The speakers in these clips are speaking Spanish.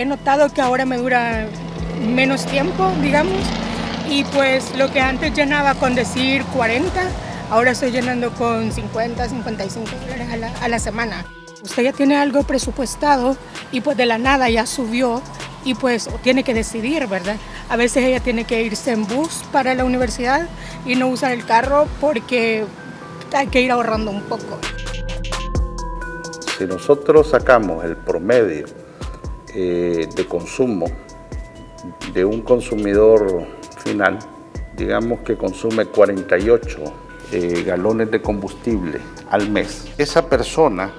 he notado que ahora me dura menos tiempo, digamos, y pues lo que antes llenaba con decir 40, ahora estoy llenando con 50, 55 dólares a la semana. Usted ya tiene algo presupuestado y pues de la nada ya subió y pues tiene que decidir, ¿verdad? A veces ella tiene que irse en bus para la universidad y no usar el carro porque hay que ir ahorrando un poco. Si nosotros sacamos el promedio de consumo de un consumidor final, digamos que consume 48 galones de combustible al mes, esa persona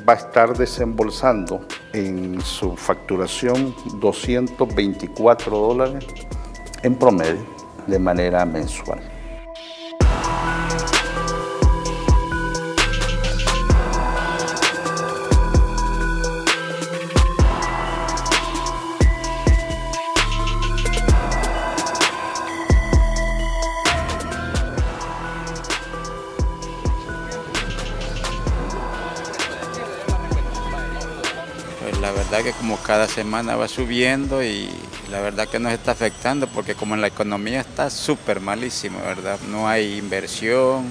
va a estar desembolsando en su facturación 224 dólares en promedio de manera mensual. Pues la verdad que como cada semana va subiendo y la verdad que nos está afectando porque como la economía está súper malísima, ¿verdad? No hay inversión,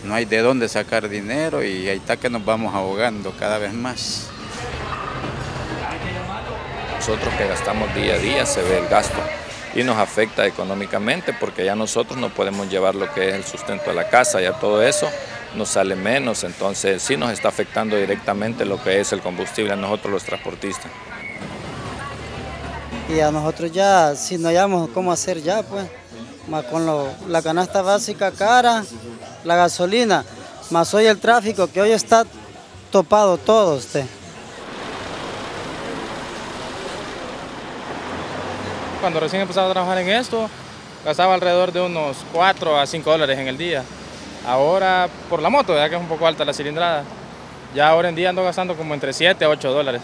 no hay de dónde sacar dinero y ahí está que nos vamos ahogando cada vez más. Nosotros que gastamos día a día se ve el gasto y nos afecta económicamente porque ya nosotros no podemos llevar lo que es el sustento a la casa, ya todo eso nos sale menos, entonces sí nos está afectando directamente lo que es el combustible a nosotros los transportistas. Y a nosotros ya, si no hayamos cómo hacer ya, pues, más con la canasta básica cara, la gasolina, más hoy el tráfico, que hoy está topado todo usted. Cuando recién empezaba a trabajar en esto, gastaba alrededor de unos 4 a 5 dólares en el día. Ahora, por la moto, ya que es un poco alta la cilindrada, ya ahora en día ando gastando como entre 7 a 8 dólares.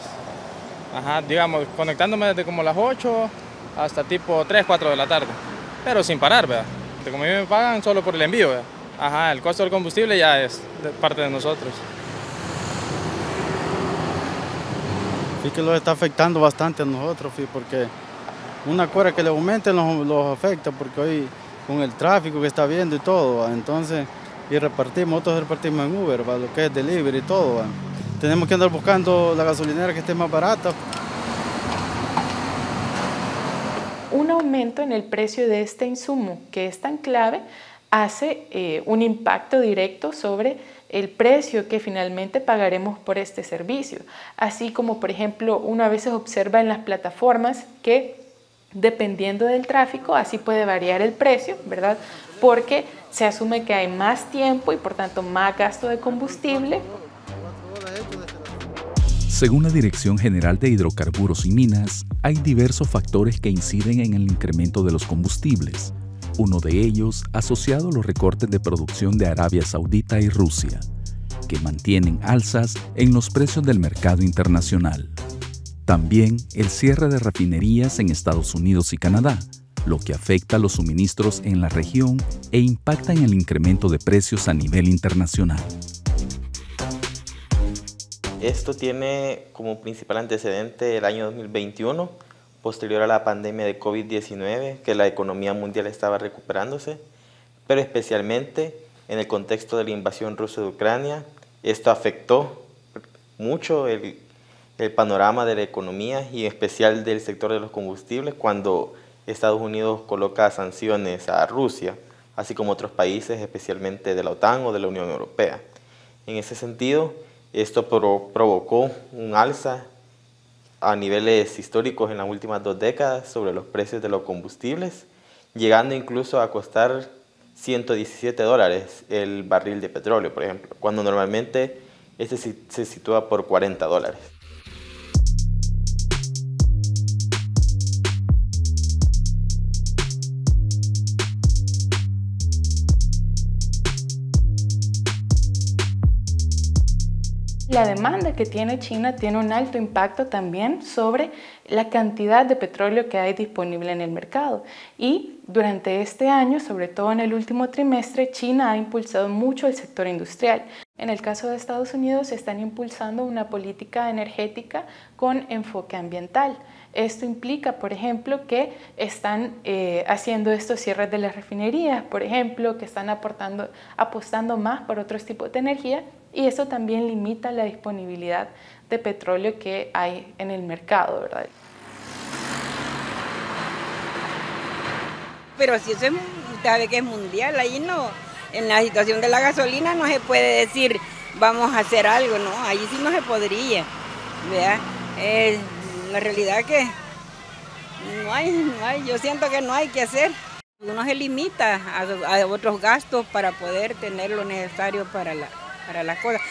Ajá, digamos, conectándome desde como las 8 hasta tipo 3, 4 de la tarde, pero sin parar, ¿verdad? Como a mí me pagan solo por el envío, ¿verdad? Ajá, el costo del combustible ya es parte de nosotros. Sí que los está afectando bastante a nosotros, porque una cosa que le aumenten los afecta, porque hoy con el tráfico que está viendo y todo, entonces, y nosotros repartimos en Uber, lo que es delivery y todo. Tenemos que andar buscando la gasolinera que esté más barata. Un aumento en el precio de este insumo, que es tan clave, hace un impacto directo sobre el precio que finalmente pagaremos por este servicio. Así como, por ejemplo, uno a veces observa en las plataformas que dependiendo del tráfico, así puede variar el precio, ¿verdad? Porque se asume que hay más tiempo y por tanto más gasto de combustible. Según la Dirección General de Hidrocarburos y Minas, hay diversos factores que inciden en el incremento de los combustibles. Uno de ellos asociado a los recortes de producción de Arabia Saudita y Rusia, que mantienen alzas en los precios del mercado internacional. También el cierre de refinerías en Estados Unidos y Canadá, lo que afecta a los suministros en la región e impacta en el incremento de precios a nivel internacional. Esto tiene como principal antecedente el año 2021, posterior a la pandemia de COVID-19, que la economía mundial estaba recuperándose, pero especialmente en el contexto de la invasión rusa de Ucrania. Esto afectó mucho el panorama de la economía y en especial del sector de los combustibles cuando Estados Unidos coloca sanciones a Rusia, así como otros países, especialmente de la OTAN o de la Unión Europea. En ese sentido, esto provocó un alza a niveles históricos en las últimas 2 décadas sobre los precios de los combustibles, llegando incluso a costar 117 dólares el barril de petróleo, por ejemplo, cuando normalmente este se sitúa por 40 dólares. La demanda que tiene China tiene un alto impacto también sobre la cantidad de petróleo que hay disponible en el mercado. Y durante este año, sobre todo en el último trimestre, China ha impulsado mucho el sector industrial. En el caso de Estados Unidos, están impulsando una política energética con enfoque ambiental. Esto implica, por ejemplo, que están haciendo estos cierres de las refinerías, por ejemplo, que están apostando más por otros tipos de energía, y eso también limita la disponibilidad de petróleo que hay en el mercado, ¿verdad? Pero si eso es, usted sabe que es mundial, ahí no, en la situación de la gasolina no se puede decir vamos a hacer algo, no, ahí sí no se podría, ¿verdad? La realidad es que no hay, yo siento que no hay que hacer. Uno se limita a otros gastos para poder tener lo necesario para las cosas.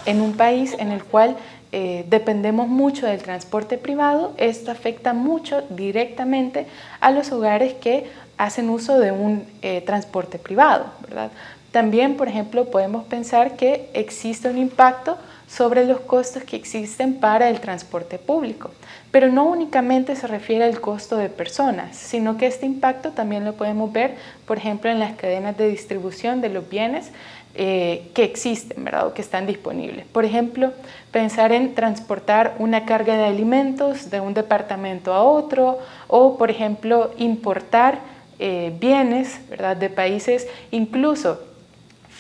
En un país en el cual dependemos mucho del transporte privado, esto afecta mucho directamente a los hogares que hacen uso de un transporte privado, ¿verdad? También, por ejemplo, podemos pensar que existe un impacto sobre los costos que existen para el transporte público, pero no únicamente se refiere al costo de personas, sino que este impacto también lo podemos ver, por ejemplo, en las cadenas de distribución de los bienes que existen, ¿verdad? O que están disponibles. Por ejemplo, pensar en transportar una carga de alimentos de un departamento a otro, o, por ejemplo, importar bienes, ¿verdad? De países, incluso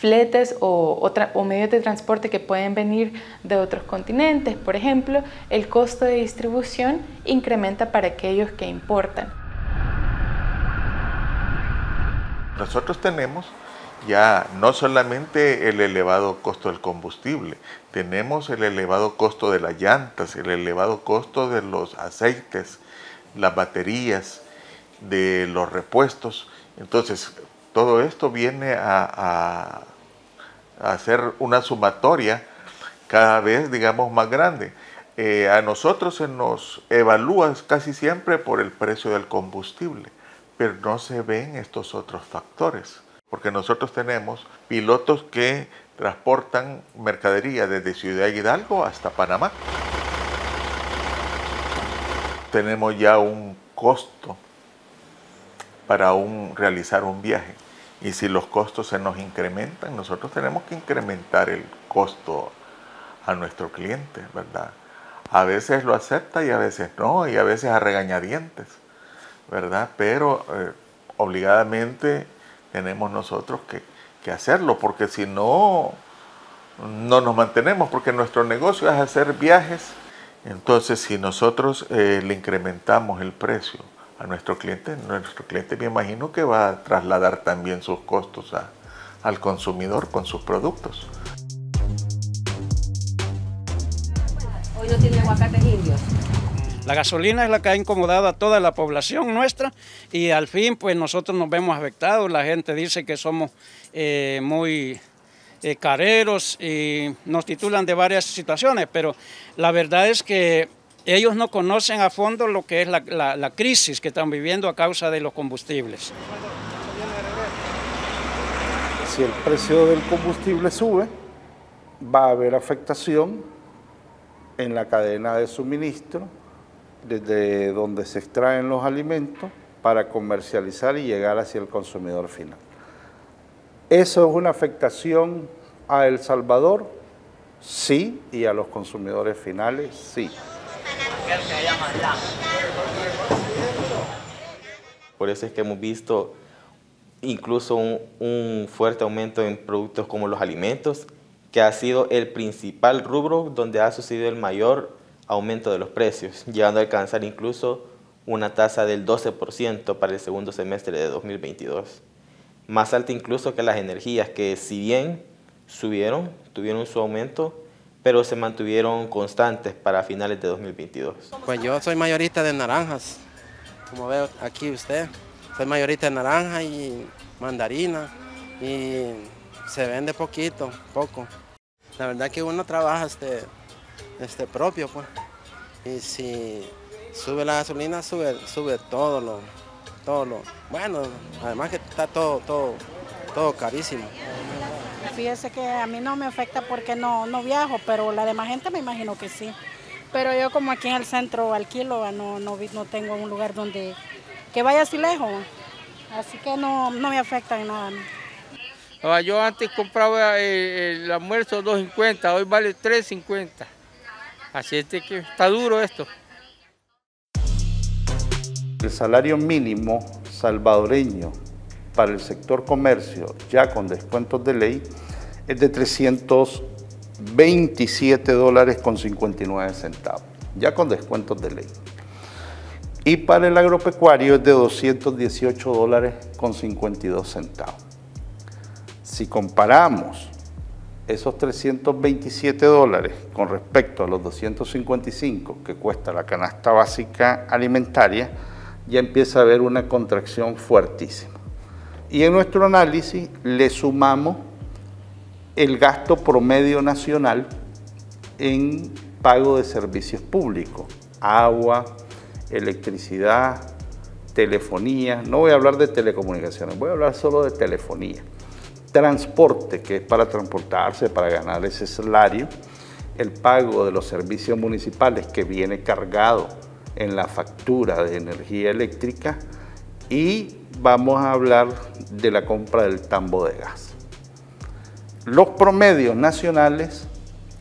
fletes o medios de transporte que pueden venir de otros continentes. Por ejemplo, el costo de distribución incrementa para aquellos que importan. Nosotros tenemos ya no solamente el elevado costo del combustible, tenemos el elevado costo de las llantas, el elevado costo de los aceites, las baterías, de los repuestos. Entonces, todo esto viene a hacer una sumatoria cada vez, digamos, más grande. A nosotros se nos evalúa casi siempre por el precio del combustible, pero no se ven estos otros factores, porque nosotros tenemos pilotos que transportan mercadería desde Ciudad Hidalgo hasta Panamá. Tenemos ya un costo para realizar un viaje. Y si los costos se nos incrementan, nosotros tenemos que incrementar el costo a nuestro cliente, ¿verdad? A veces lo acepta y a veces no, y a veces a regañadientes, ¿verdad? Pero obligadamente tenemos nosotros que hacerlo, porque si no, no nos mantenemos, porque nuestro negocio es hacer viajes. Entonces, si nosotros le incrementamos el precio a nuestro cliente me imagino que va a trasladar también sus costos al consumidor con sus productos. Hoy no tiene aguacates indios. La gasolina es la que ha incomodado a toda la población nuestra y al fin pues nosotros nos vemos afectados. La gente dice que somos muy careros y nos titulan de varias situaciones, pero la verdad es que ellos no conocen a fondo lo que es la crisis que están viviendo a causa de los combustibles. Si el precio del combustible sube, va a haber afectación en la cadena de suministro, desde donde se extraen los alimentos para comercializar y llegar hacia el consumidor final. ¿Eso es una afectación a El Salvador? Sí, y a los consumidores finales, sí. Por eso es que hemos visto incluso un fuerte aumento en productos como los alimentos, que ha sido el principal rubro donde ha sucedido el mayor aumento de los precios, llegando a alcanzar incluso una tasa del 12% para el segundo semestre de 2022. Más alta incluso que las energías, que si bien tuvieron su aumento, pero se mantuvieron constantes para finales de 2022. Pues yo soy mayorista de naranjas, como veo aquí usted. Soy mayorista de naranja y mandarina y se vende poco. La verdad que uno trabaja propio, pues. Y si sube la gasolina, sube todo lo. Bueno, además que está todo carísimo. Fíjese que a mí no me afecta porque no viajo, pero la demás gente me imagino que sí. Pero yo como aquí en el centro alquilo, no tengo un lugar que vaya así lejos. Así que no me afecta en nada. Yo antes compraba el almuerzo 2.50, hoy vale 3.50. Así es que está duro esto. El salario mínimo salvadoreño para el sector comercio, ya con descuentos de ley, es de $327.59, ya con descuentos de ley. Y para el agropecuario es de $218.52. Si comparamos esos $327 con respecto a los 255 que cuesta la canasta básica alimentaria, ya empieza a haber una contracción fuertísima. Y en nuestro análisis le sumamos el gasto promedio nacional en pago de servicios públicos, agua, electricidad, telefonía. No voy a hablar de telecomunicaciones, voy a hablar solo de telefonía. Transporte, que es para transportarse, para ganar ese salario, el pago de los servicios municipales que viene cargado en la factura de energía eléctrica, y vamos a hablar de la compra del tambo de gas. Los promedios nacionales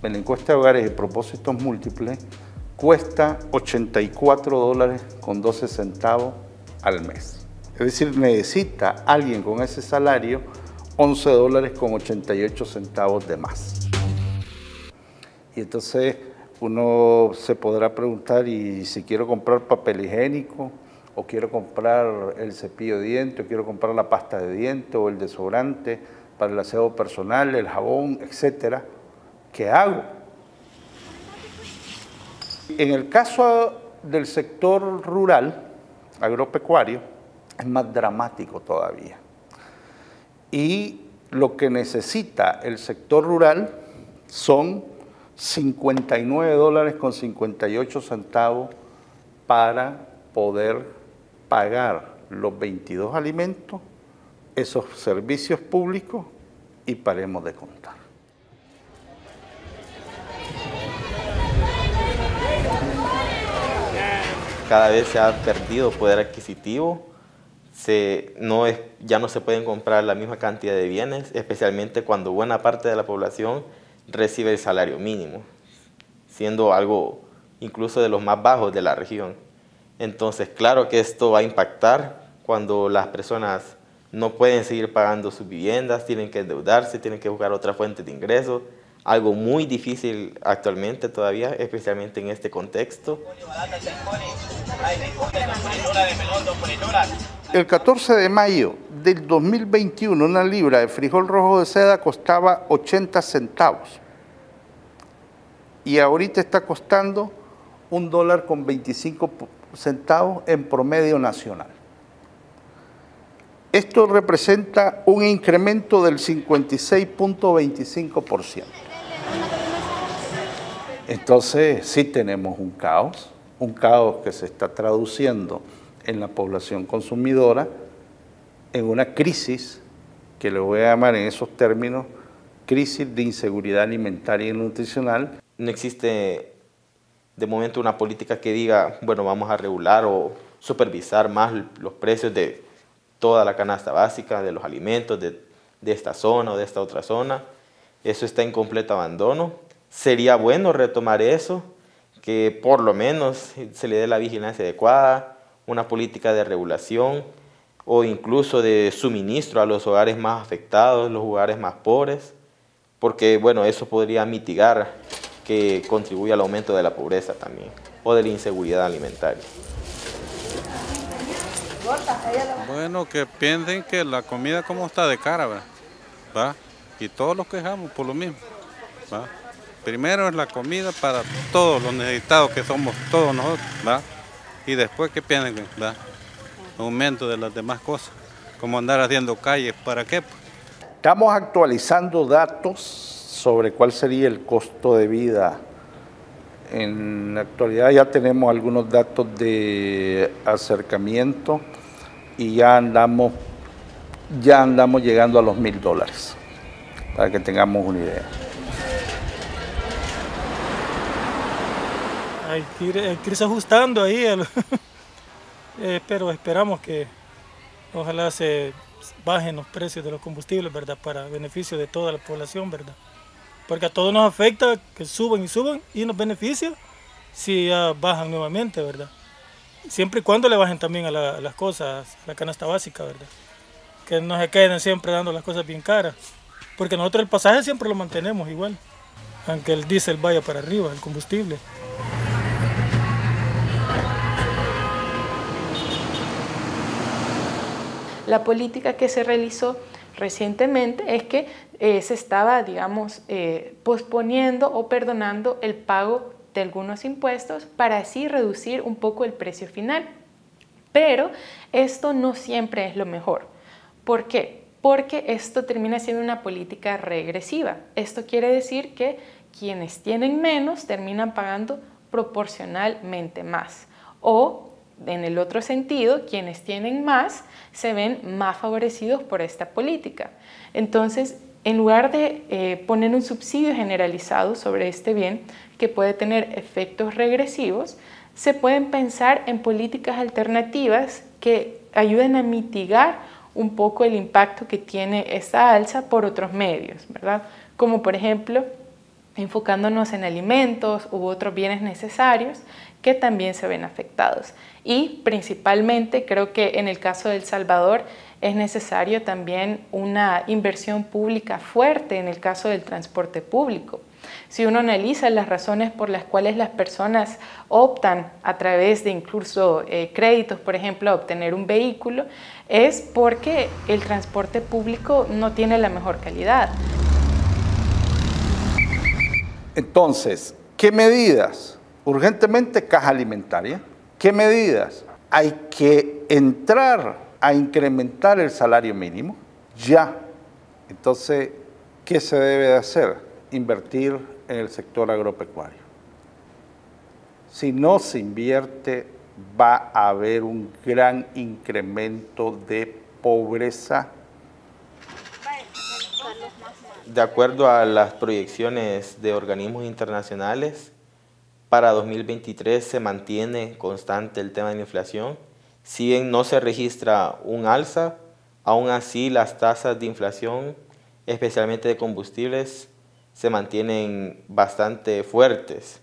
en la encuesta de hogares y propósitos múltiples cuesta $84.12 al mes. Es decir, necesita alguien con ese salario $11.88 de más. Y entonces uno se podrá preguntar, ¿y si quiero comprar papel higiénico, o quiero comprar el cepillo de dientes, o quiero comprar la pasta de dientes, o el desodorante para el aseo personal, el jabón, etcétera? ¿Qué hago? En el caso del sector rural, agropecuario, es más dramático todavía. Y lo que necesita el sector rural son $59.58 para poder pagar los 22 alimentos, esos servicios públicos, y paremos de contar. Cada vez se ha perdido poder adquisitivo, ya no se pueden comprar la misma cantidad de bienes, especialmente cuando buena parte de la población recibe el salario mínimo, siendo algo incluso de los más bajos de la región. Entonces, claro que esto va a impactar cuando las personas no pueden seguir pagando sus viviendas, tienen que endeudarse, tienen que buscar otra fuente de ingresos, algo muy difícil actualmente todavía, especialmente en este contexto. El 14 de mayo del 2021, una libra de frijol rojo de seda costaba 80 centavos. Y ahorita está costando $1.25 en promedio nacional. Esto representa un incremento del 56.25%. Entonces, sí tenemos un caos que se está traduciendo en la población consumidora en una crisis, que le voy a llamar en esos términos, crisis de inseguridad alimentaria y nutricional. No existe de momento una política que diga, bueno, vamos a regular o supervisar más los precios de toda la canasta básica, de los alimentos de esta zona o de esta otra zona. Eso está en completo abandono. Sería bueno retomar eso, que por lo menos se le dé la vigilancia adecuada, una política de regulación o incluso de suministro a los hogares más afectados, los hogares más pobres, porque bueno, eso podría mitigar que contribuya al aumento de la pobreza también o de la inseguridad alimentaria. Bueno, que piensen que la comida como está de cara, ¿va? Y todos nos quejamos por lo mismo, ¿va? Primero es la comida para todos los necesitados que somos todos nosotros, ¿va? Y después que piensen, ¿va? Aumento de las demás cosas, como andar haciendo calles, ¿para qué? Estamos actualizando datos sobre cuál sería el costo de vida. En la actualidad ya tenemos algunos datos de acercamiento y ya andamos llegando a los $1.000, para que tengamos una idea. Hay que irse ajustando ahí, pero esperamos que Ojalá se bajen los precios de los combustibles, ¿verdad? Para beneficio de toda la población, ¿verdad? Porque a todos nos afecta que suban y nos beneficia si ya bajan nuevamente, ¿verdad? Siempre y cuando le bajen también a las cosas, a la canasta básica, ¿verdad? Que no se queden siempre dando las cosas bien caras. Porque nosotros el pasaje siempre lo mantenemos igual, aunque el diésel vaya para arriba, el combustible. La política que se realizó recientemente es que se estaba, digamos, posponiendo o perdonando el pago de algunos impuestos para así reducir un poco el precio final. Pero esto no siempre es lo mejor. ¿Por qué? Porque esto termina siendo una política regresiva. Esto quiere decir que quienes tienen menos terminan pagando proporcionalmente más. O, en el otro sentido, quienes tienen más se ven más favorecidos por esta política. Entonces, en lugar de poner un subsidio generalizado sobre este bien que puede tener efectos regresivos, se pueden pensar en políticas alternativas que ayuden a mitigar un poco el impacto que tiene esta alza por otros medios, ¿verdad? Como por ejemplo, enfocándonos en alimentos u otros bienes necesarios que también se ven afectados. Y principalmente creo que en el caso de El Salvador es necesario también una inversión pública fuerte en el caso del transporte público. Si uno analiza las razones por las cuales las personas optan a través de incluso créditos, por ejemplo, a obtener un vehículo, es porque el transporte público no tiene la mejor calidad. Entonces, ¿qué medidas? Urgentemente caja alimentaria. ¿Qué medidas? Hay que entrar a incrementar el salario mínimo ya. Entonces, ¿qué se debe de hacer? Invertir en el sector agropecuario. Si no se invierte, va a haber un gran incremento de pobreza. De acuerdo a las proyecciones de organismos internacionales, para 2023 se mantiene constante el tema de la inflación. Si bien no se registra un alza, aún así las tasas de inflación, especialmente de combustibles, se mantienen bastante fuertes,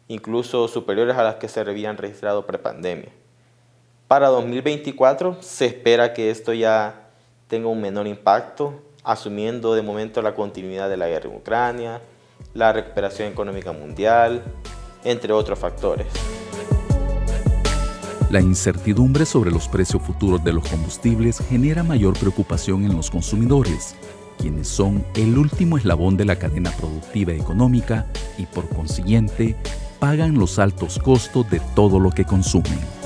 incluso superiores a las que se habían registrado prepandemia. Para 2024 se espera que esto ya tenga un menor impacto, asumiendo de momento la continuidad de la guerra en Ucrania, la recuperación económica mundial, entre otros factores. La incertidumbre sobre los precios futuros de los combustibles genera mayor preocupación en los consumidores, quienes son el último eslabón de la cadena productiva económica y por consiguiente pagan los altos costos de todo lo que consumen.